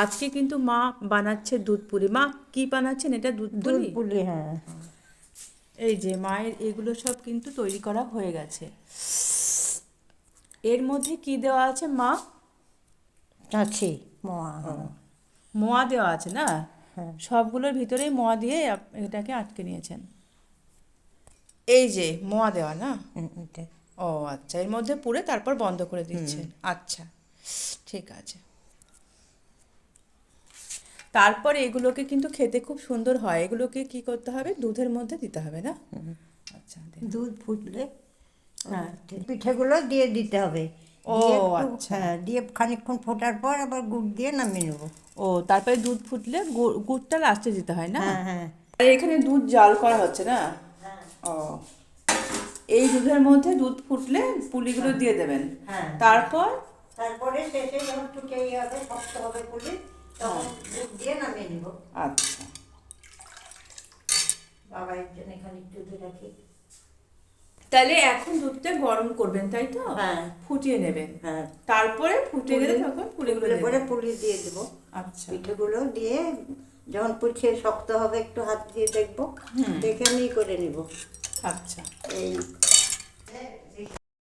আজকে কিন্তু মা বানাচ্ছে দুধ পুলি। মা কি বানাচ্ছেন? এটা দুধ দুধ পুলি। পুলি, হ্যাঁ। এই যে মায়ের এগুলো সব কিন্তু তৈরি করা হয়ে গেছে। এর মধ্যে কি দেওয়া আছে মা? চাচ্ছি মোয়া, ও, হ্যাঁ। মোয়া দেওয়া আছে না? হ্যাঁ। সবগুলোর ভিতরেই মোয়া দিয়ে এটাকে আটকে নিয়েছেন। এই যে মোয়া দেওয়া না? এটাই। ও আচ্ছা, এর মধ্যে পুরে তারপর বন্ধ করে দিচ্ছেন। আচ্ছা, ঠিক আছে। তারপর এগুলোকে কিন্তু খেতে খুব সুন্দর হয়। এগুলোকে কি করতে হবে? দুধের মধ্যে দিতে হবে না? আচ্ছা, দিন। দুধ ফুটলে হ্যাঁ। পিঠেগুলো দিয়ে দিতে হবে। ও দিয়ে একটু, আচ্ছা। হ্যাঁ, দিয়ে খানিকক্ষণ ফোটার পর আবার গুড় দিয়ে নামিয়ে নেবো। ও, তারপরে দুধ ফুটলে গুড়টা লাস্টে দিতে হয় না? হ্যাঁ, হ্যাঁ। আর এখানে দুধ জাল করা হচ্ছে না? ও, এই দুধের মধ্যে দুধ ফুটলে পুলিগুলো দিয়ে দেবেন। হ্যাঁ। তারপর তারপরে শেষে যখন ফুটে হবে, শক্ত হবে পুলি, তখন দুধ দিয়ে নামিয়ে নেবো। আচ্ছা, বাবা এর জন্য খানিক দুধ রাখি। তাহলে এখন দুধটা গরম করবেন, তাই তো? হ্যাঁ। ফুটিয়ে নেবেন। হ্যাঁ। তারপরে ফুটে গেলে তখন পুলিগুলো ফুটলে পরে দেবেন। পুলি দিয়ে দেবো। আচ্ছা। পিঠেগুলো দিয়ে যখন পুড়ছে শক্ত হবে, একটু হাত দিয়ে দেখবো, দেখে নিয়ে করে নিব। আচ্ছা। এই